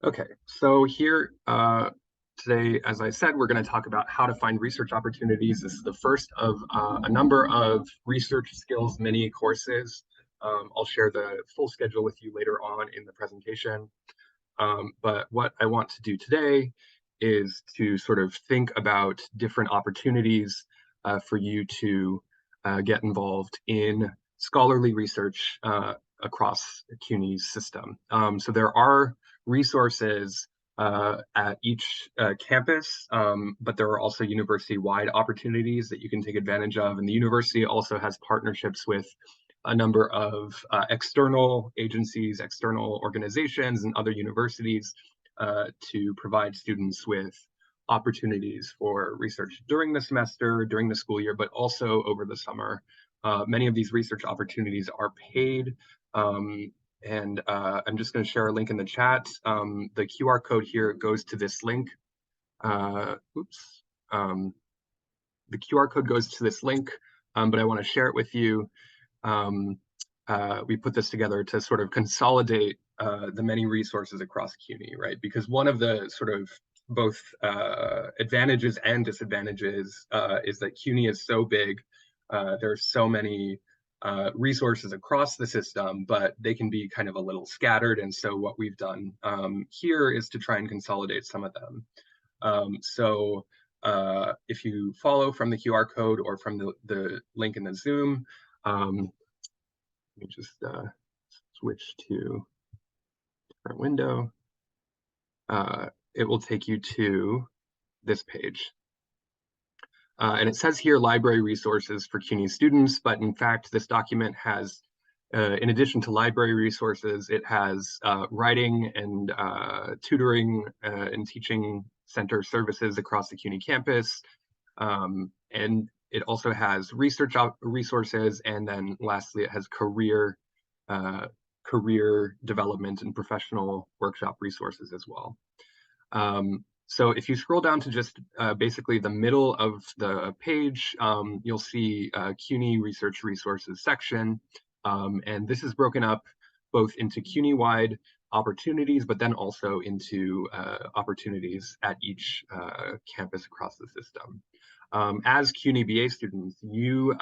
Okay, so here today, as I said, we're going to talk about how to find research opportunities. This is the first of a number of research skills mini courses. I'll share the full schedule with you later on in the presentation. But what I want to do today is to sort of think about different opportunities for you to get involved in scholarly research across CUNY's system. So there are resources at each campus, but there are also university-wide opportunities that you can take advantage of. And the university also has partnerships with a number of external agencies, external organizations, and other universities to provide students with opportunities for research during the semester, during the school year, but also over the summer. Many of these research opportunities are paid. And I'm just going to share a link in the chat. The QR code here goes to this link. The QR code goes to this link, but I want to share it with you. We put this together to sort of consolidate the many resources across CUNY, right? Because one of the sort of both advantages and disadvantages is that CUNY is so big. There's so many resources across the system, but they can be kind of a little scattered. And so what we've done here is to try and consolidate some of them. If you follow from the QR code or from the link in the Zoom, let me just switch to a different window. It will take you to this page. And it says here library resources for CUNY students, but in fact, this document has, in addition to library resources, it has writing and tutoring and teaching center services across the CUNY campus. And it also has research resources, and then lastly, it has career development and professional workshop resources as well. So if you scroll down to just basically the middle of the page, you'll see CUNY Research Resources section. And this is broken up both into CUNY-wide opportunities, but then also into opportunities at each campus across the system. As CUNY BA students, you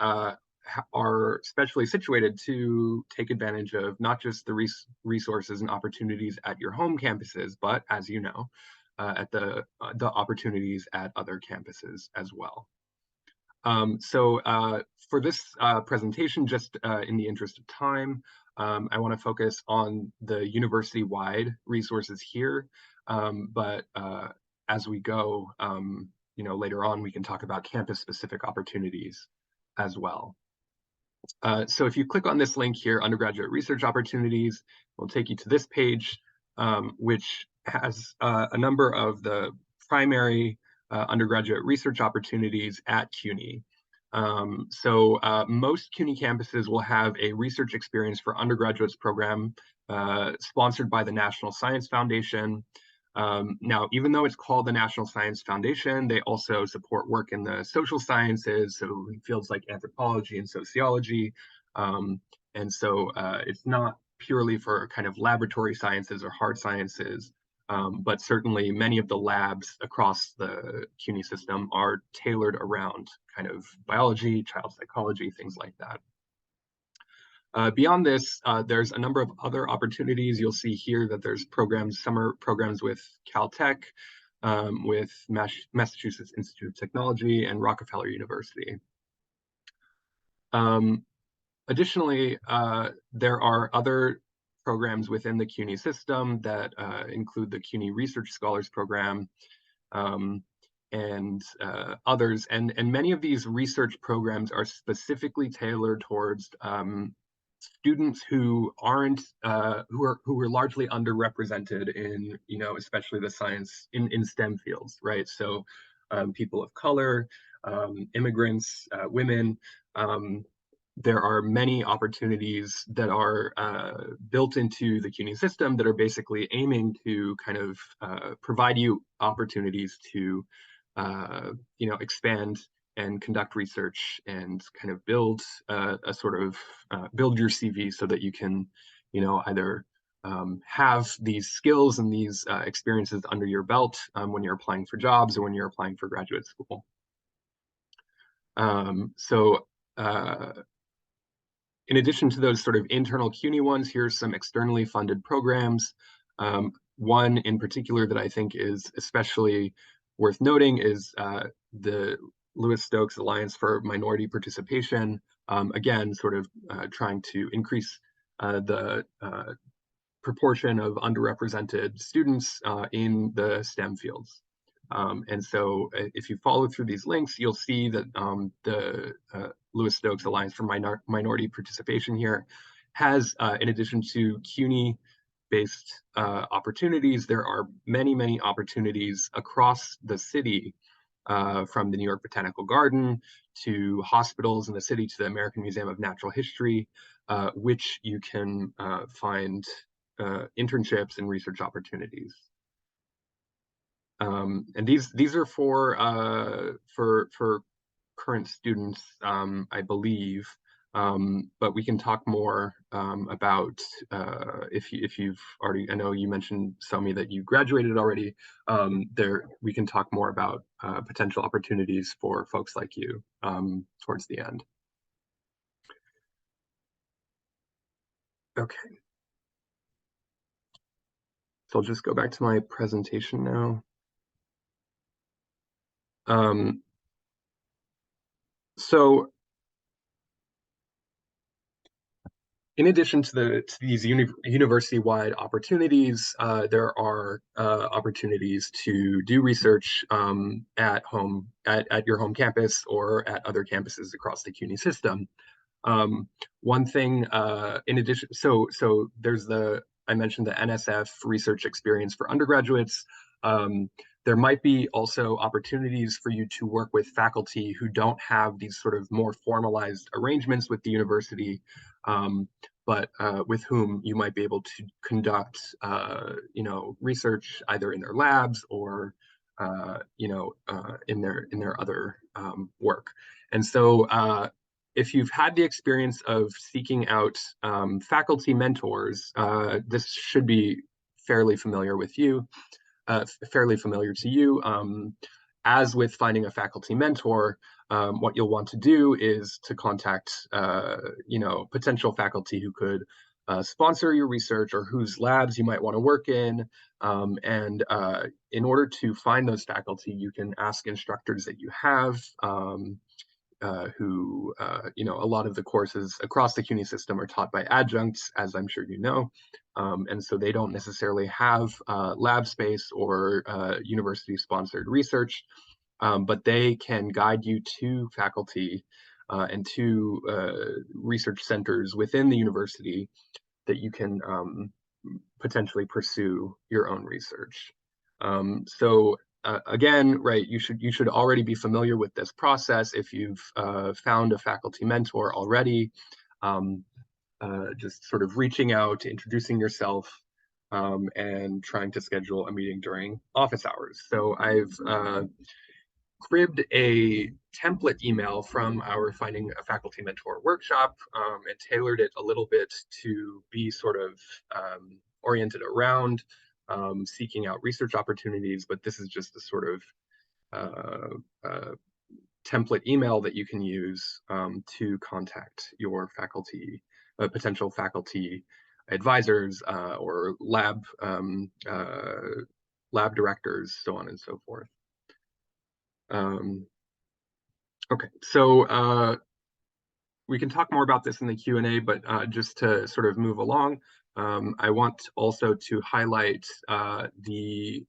are specially situated to take advantage of not just the resources and opportunities at your home campuses, but as you know, at the opportunities at other campuses as well. For this presentation, just in the interest of time, I want to focus on the university-wide resources here, but as we go, later on, we can talk about campus-specific opportunities as well. So if you click on this link here, undergraduate research opportunities, will take you to this page, which has a number of the primary undergraduate research opportunities at CUNY. Most CUNY campuses will have a research experience for undergraduates program sponsored by the National Science Foundation. Now, even though it's called the National Science Foundation, they also support work in the social sciences, so in fields like anthropology and sociology. It's not purely for kind of laboratory sciences or hard sciences, but certainly many of the labs across the CUNY system are tailored around kind of biology, child psychology, things like that. Beyond this, there's a number of other opportunities. You'll see here that there's summer programs with Caltech, with Massachusetts Institute of Technology and Rockefeller University. Additionally, there are other programs within the CUNY system that include the CUNY Research Scholars Program and others. And many of these research programs are specifically tailored towards students who aren't who are largely underrepresented in especially the science in STEM fields, right? So people of color, immigrants, women. There are many opportunities that are built into the CUNY system that are basically aiming to kind of provide you opportunities to expand and conduct research and kind of build a sort of build your CV so that you can either have these skills and these experiences under your belt when you're applying for jobs or when you're applying for graduate school. In addition to those sort of internal CUNY ones, here's some externally funded programs. One in particular that I think is especially worth noting is the Lewis Stokes Alliance for Minority Participation. Again, sort of trying to increase the proportion of underrepresented students in the STEM fields. And so if you follow through these links, you'll see that the Lewis Stokes Alliance for Minority Participation here has, in addition to CUNY-based opportunities, there are many, many opportunities across the city, from the New York Botanical Garden to hospitals in the city to the American Museum of Natural History, which you can find internships and research opportunities. And these are for current students, I believe. But we can talk more about if you've already. I know you mentioned, Somi, that you graduated already. We can talk more about potential opportunities for folks like you towards the end. Okay. So I'll just go back to my presentation now. So in addition to these university-wide opportunities, there are opportunities to do research at your home campus or at other campuses across the CUNY system. One thing, in addition, so there's I mentioned the NSF research experience for undergraduates. There might be also opportunities for you to work with faculty who don't have these sort of more formalized arrangements with the university, but with whom you might be able to conduct, research either in their labs or, in their other work. And so if you've had the experience of seeking out faculty mentors, this should be fairly familiar with you. Fairly familiar to you. As with finding a faculty mentor, what you'll want to do is to contact, potential faculty who could sponsor your research or whose labs you might want to work in. And in order to find those faculty, you can ask instructors that you have who, a lot of the courses across the CUNY system are taught by adjuncts, as I'm sure you know. And so they don't necessarily have lab space or university-sponsored research, but they can guide you to faculty and to research centers within the university that you can potentially pursue your own research. Again, right, you should already be familiar with this process if you've found a faculty mentor already. Just sort of reaching out, introducing yourself, and trying to schedule a meeting during office hours. So I've cribbed a template email from our Finding a Faculty Mentor workshop and tailored it a little bit to be sort of oriented around seeking out research opportunities, but this is just a sort of template email that you can use to contact your faculty, potential faculty advisors or lab directors, so on and so forth. Okay, so we can talk more about this in the Q&A, but just to sort of move along, I want also to highlight the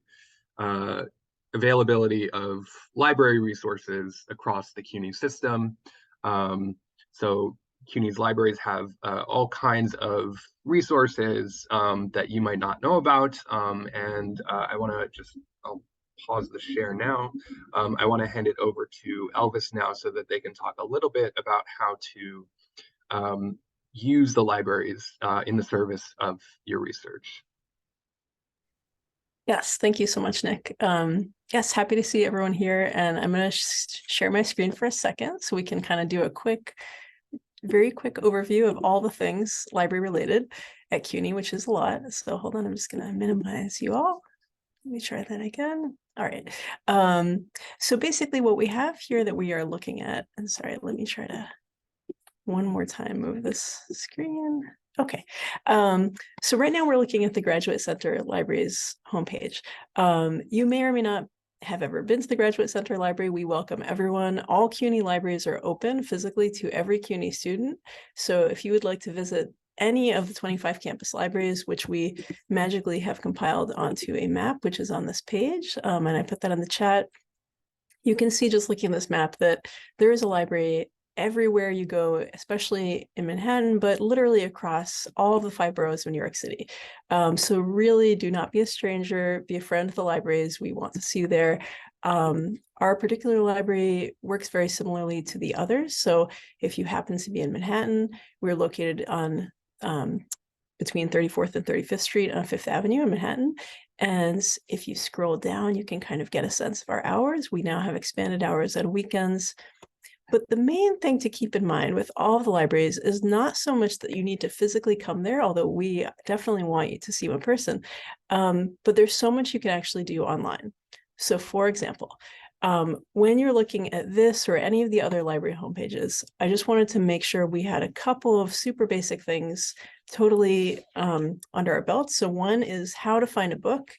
availability of library resources across the CUNY system. So CUNY's libraries have all kinds of resources that you might not know about, and I want to I'll pause the share now. I want to hand it over to Elvis now so that they can talk a little bit about how to use the libraries in the service of your research. Yes, thank you so much, Nick. Yes, happy to see everyone here, and I'm going to share my screen for a second so we can kind of do a quick very quick overview of all the things library related at CUNY, which is a lot. So hold on, I'm just going to minimize you all. Let me try that again. All right. So basically what we have here that we are looking at, and sorry, let me try to one more time move this screen. Okay. So right now we're looking at the Graduate Center Library's homepage. You may or may not have ever been to the Graduate Center Library. We welcome everyone. All CUNY libraries are open physically to every CUNY student. So if you would like to visit any of the 25 campus libraries, which we magically have compiled onto a map, which is on this page, and I put that in the chat, you can see just looking at this map that there is a library everywhere you go, especially in Manhattan, but literally across all the 5 boroughs of New York City. So really do not be a stranger, be a friend of the libraries. We want to see you there. Our particular library works very similarly to the others. So if you happen to be in Manhattan, we're located on between 34th and 35th Street on 5th Avenue in Manhattan. And if you scroll down, you can kind of get a sense of our hours. We now have expanded hours on weekends. But the main thing to keep in mind with all of the libraries is not so much that you need to physically come there, although we definitely want you to see you in person, but there's so much you can actually do online. So for example, when you're looking at this or any of the other library homepages, I just wanted to make sure we had a couple of super basic things totally under our belt. So one is how to find a book.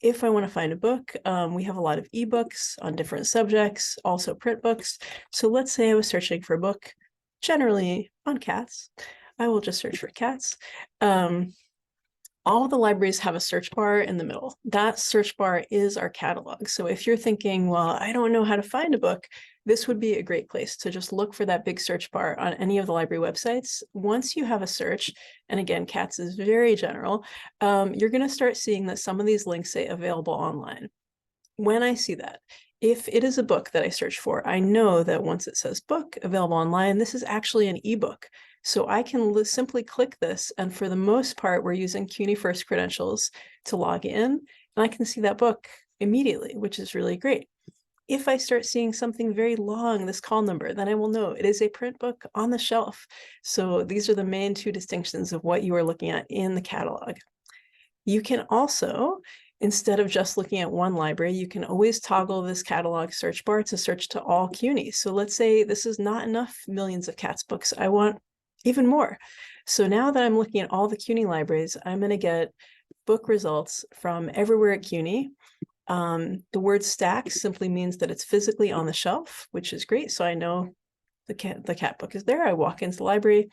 If I want to find a book, we have a lot of ebooks on different subjects, also print books. So let's say I was searching for a book, generally on cats. I will just search for cats. All of the libraries have a search bar in the middle. That search bar is our catalog. So if you're thinking, well, I don't know how to find a book, this would be a great place to just look for that big search bar on any of the library websites. Once you have a search, and again, cats is very general, you're going to start seeing that some of these links say available online. When I see that, if it is a book that I search for, I know that once it says book available online, this is actually an ebook. So I can simply click this, and for the most part, we're using CUNY First credentials to log in, and I can see that book immediately, which is really great. If I start seeing something very long, this call number, then I will know it is a print book on the shelf. So these are the main 2 distinctions of what you are looking at in the catalog. You can also, instead of just looking at one library, you can always toggle this catalog search bar to search to all CUNY. So let's say this is not enough millions of cats books. I want even more. So now that I'm looking at all the CUNY libraries, I'm going to get book results from everywhere at CUNY. The word stack simply means that it's physically on the shelf, which is great. So I know the cat book is there. I walk into the library.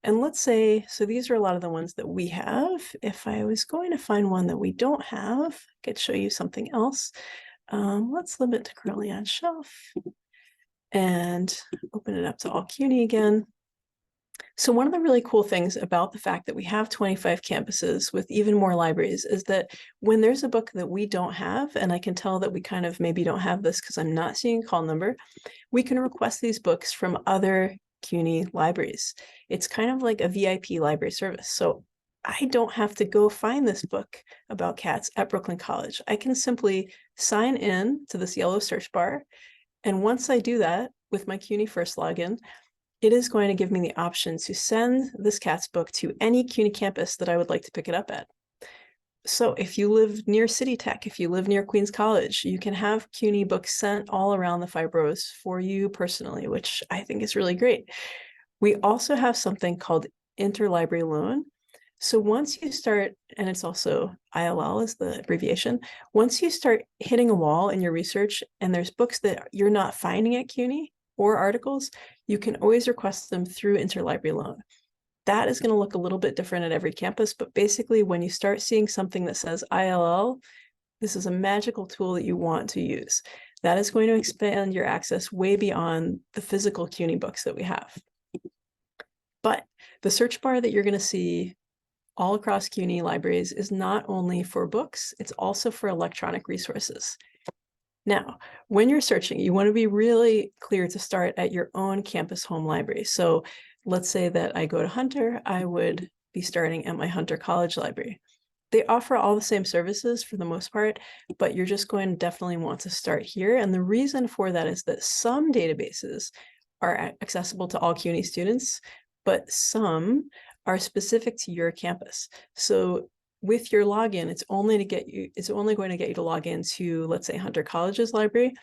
And let's say, so these are a lot of the ones that we have. If I was going to find one that we don't have, I could show you something else. Let's limit to currently on shelf and open it up to all CUNY again. So one of the really cool things about the fact that we have 25 campuses with even more libraries is that when there's a book that we don't have, and I can tell that we kind of maybe don't have this because I'm not seeing a call number, we can request these books from other CUNY libraries. It's kind of like a VIP library service. So I don't have to go find this book about cats at Brooklyn College. I can simply sign in to this yellow search bar. And once I do that with my CUNY First login, it is going to give me the option to send this cat's book to any CUNY campus that I would like to pick it up at. So if you live near City Tech, if you live near Queens College, you can have CUNY books sent all around the 5 boroughs for you personally, which I think is really great. We also have something called interlibrary loan. So once you start, and it's also ILL is the abbreviation, once you start hitting a wall in your research and there's books that you're not finding at CUNY or articles, you can always request them through interlibrary loan. That is going to look a little bit different at every campus, but basically when you start seeing something that says ILL, this is a magical tool that you want to use. That is going to expand your access way beyond the physical CUNY books that we have. But the search bar that you're going to see all across CUNY libraries is not only for books, it's also for electronic resources. Now, when you're searching, you want to be really clear to start at your own campus home library. So let's say that I go to Hunter, I would be starting at my Hunter College library. They offer all the same services for the most part, but you're just going to definitely want to start here. And the reason for that is that some databases are accessible to all CUNY students, but some are specific to your campus. So with your login, it's only going to get you to log into, let's say, Hunter College's library.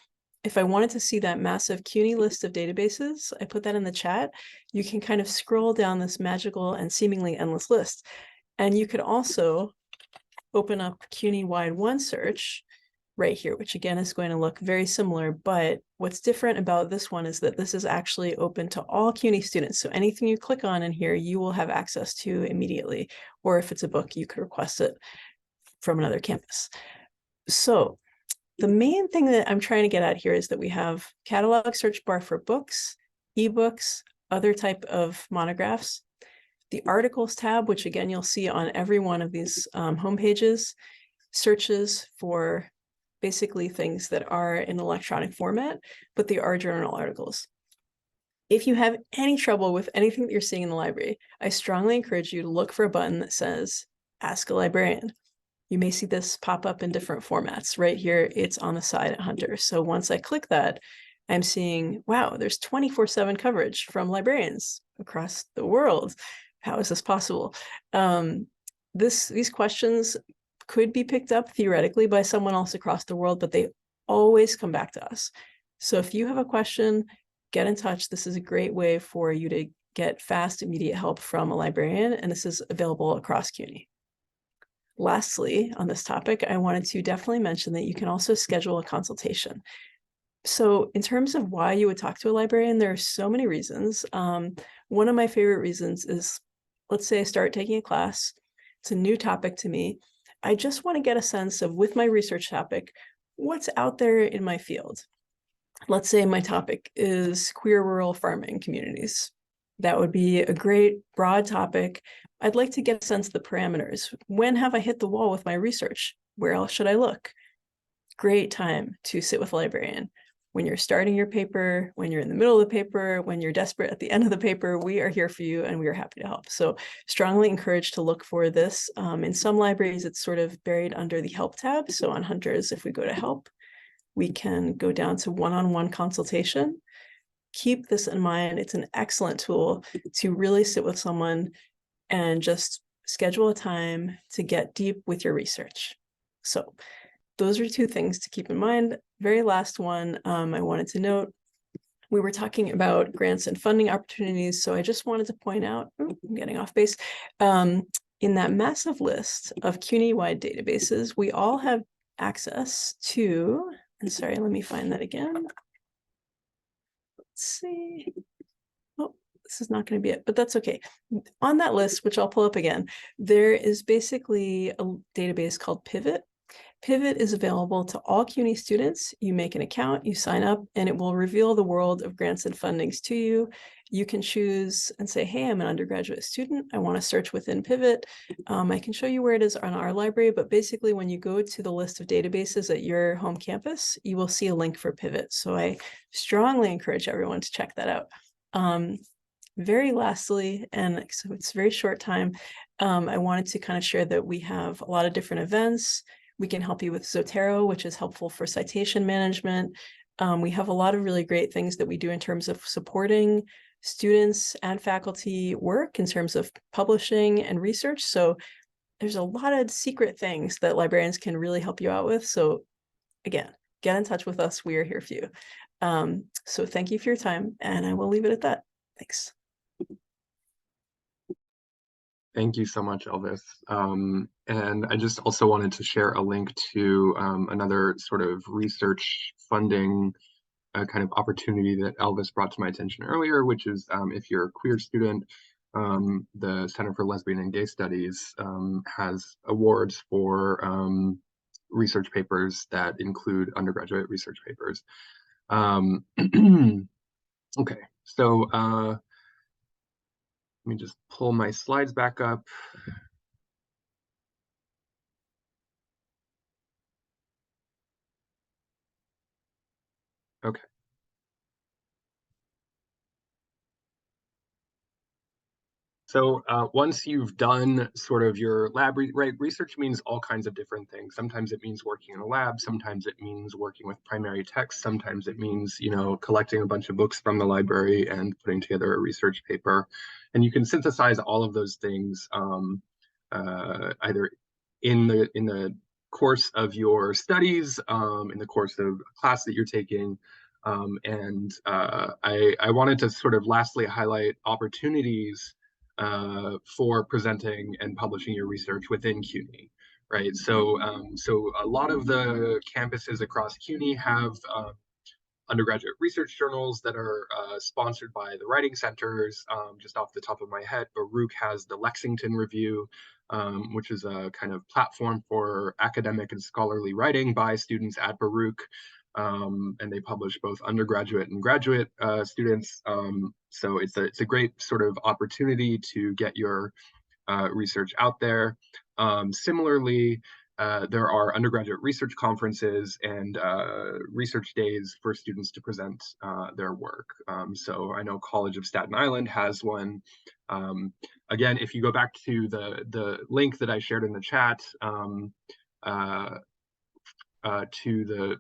If I wanted to see that massive CUNY list of databases, I put that in the chat. You can kind of scroll down this magical and seemingly endless list. And you could also open up CUNY-wide OneSearch right here, which again is going to look very similar, but what's different about this one is that this is actually open to all CUNY students. So anything you click on in here, you will have access to immediately, or if it's a book, you could request it from another campus. So the main thing that I'm trying to get at here is that we have catalog search bar for books, ebooks, other type of monographs, the articles tab, which again, you'll see on every one of these homepages, searches for basically things that are in electronic format, but they are journal articles. If you have any trouble with anything that you're seeing in the library, I strongly encourage you to look for a button that says, Ask a Librarian. You may see this pop up in different formats. Right here, it's on the side at Hunter. So once I click that, I'm seeing, wow, there's 24/7 coverage from librarians across the world. How is this possible? These questions could be picked up theoretically by someone else across the world, but they always come back to us. So if you have a question, get in touch. This is a great way for you to get fast, immediate help from a librarian, and this is available across CUNY. Lastly, on this topic, I wanted to definitely mention that you can also schedule a consultation. So in terms of why you would talk to a librarian, there are so many reasons. One of my favorite reasons is, let's say I start taking a class, it's a new topic to me. I just want to get a sense of, with my research topic, what's out there in my field. Let's say my topic is queer rural farming communities. That would be a great broad topic. I'd like to get a sense of the parameters. When have I hit the wall with my research? Where else should I look? Great time to sit with a librarian. When you're starting your paper, when you're in the middle of the paper, when you're desperate at the end of the paper, we are here for you and we are happy to help. So strongly encouraged to look for this. In some libraries, it's sort of buried under the help tab. So on Hunters, if we go to help, we can go down to one-on-one consultation. Keep this in mind. It's an excellent tool to really sit with someone and just schedule a time to get deep with your research. So those are two things to keep in mind. Very last one, I wanted to note, we were talking about grants and funding opportunities. So I just wanted to point out, I'm getting off base, in that massive list of CUNY-wide databases, we all have access to, and sorry, let me find that again. Let's see. Oh, this is not going to be it, but that's okay. On that list, which I'll pull up again, there is basically a database called Pivot. Pivot is available to all CUNY students. You make an account, you sign up, and it will reveal the world of grants and fundings to you. You can choose and say, hey, I'm an undergraduate student. I want to search within Pivot. I can show you where it is on our library, but basically when you go to the list of databases at your home campus, you will see a link for Pivot. So I strongly encourage everyone to check that out. Very lastly, and so it's a very short time, I wanted to kind of share that we have a lot of different events. We can help you with Zotero, which is helpful for citation management. We have a lot of really great things that we do in terms of supporting students and faculty work in terms of publishing and research. So there's a lot of secret things that librarians can really help you out with. So again, get in touch with us. We are here for you. So thank you for your time, and I will leave it at that. Thanks. Thank you so much, Elvis. And I just also wanted to share a link to another sort of research funding kind of opportunity that Elvis brought to my attention earlier, which is if you're a queer student, the Center for Lesbian and Gay Studies has awards for research papers that include undergraduate research papers. Okay, so let me just pull my slides back up. Okay. So once you've done sort of your lab, right, research means all kinds of different things. Sometimes it means working in a lab. Sometimes it means working with primary text. Sometimes it means, collecting a bunch of books from the library and putting together a research paper. And you can synthesize all of those things either in the course of your studies, in the course of a class that you're taking. I wanted to sort of lastly highlight opportunities for presenting and publishing your research within CUNY, right? So a lot of the campuses across CUNY have undergraduate research journals that are sponsored by the writing centers. Just off the top of my head, Baruch has the Lexington Review, which is a kind of platform for academic and scholarly writing by students at Baruch. And they publish both undergraduate and graduate students. So it's a great sort of opportunity to get your research out there. Similarly, there are undergraduate research conferences and research days for students to present their work. So I know College of Staten Island has one. Again, if you go back to the link that I shared in the chat to the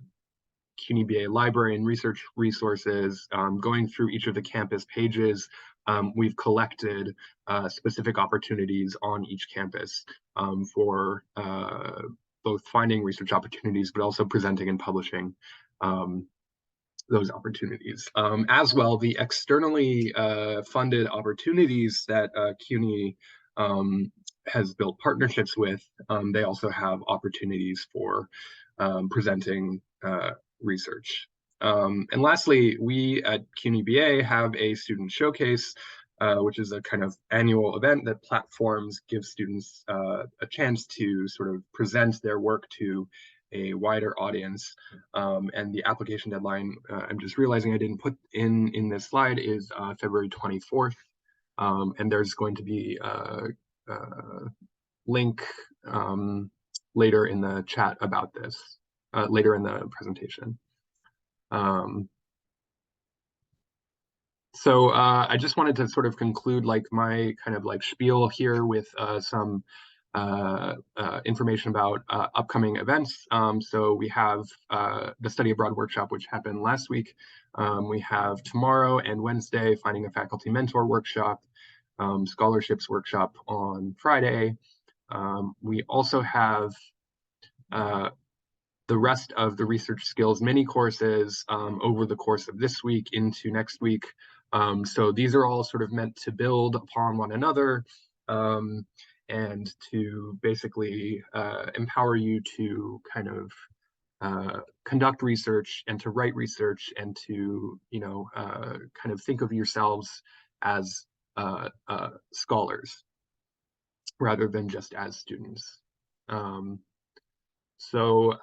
CUNY BA library and research resources, going through each of the campus pages, we've collected specific opportunities on each campus for both finding research opportunities, but also presenting and publishing those opportunities. As well, the externally funded opportunities that CUNY has built partnerships with, they also have opportunities for presenting research. And lastly, we at CUNY BA have a student showcase, which is a kind of annual event that platforms give students a chance to sort of present their work to a wider audience. And the application deadline, I'm just realizing I didn't put in this slide, is February 24th. And there's going to be a link later in the chat about this, later in the presentation. So I just wanted to sort of conclude like my kind of like spiel here with some information about upcoming events. So we have the Study Abroad workshop, which happened last week. We have tomorrow and Wednesday, Finding a Faculty Mentor workshop, scholarships workshop on Friday. We also have the rest of the research skills mini courses over the course of this week into next week. So these are all sort of meant to build upon one another and to basically empower you to kind of conduct research and to write research and to, kind of think of yourselves as scholars rather than just as students. So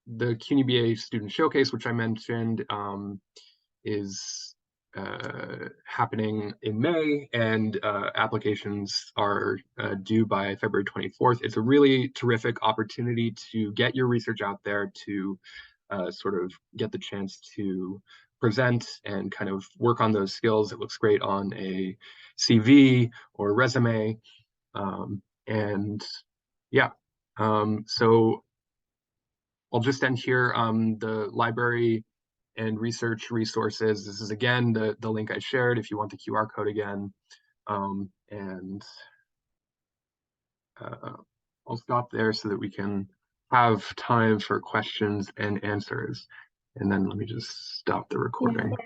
the CUNY BA Student Showcase, which I mentioned, is happening in May, and applications are due by February 24th. It's a really terrific opportunity to get your research out there, to sort of get the chance to present and kind of work on those skills. It looks great on a CV or resume. And yeah. So I'll just end here. The library and research resources. This is again the link I shared if you want the QR code again. And I'll stop there so that we can have time for questions and answers. And then let me just stop the recording. Yeah.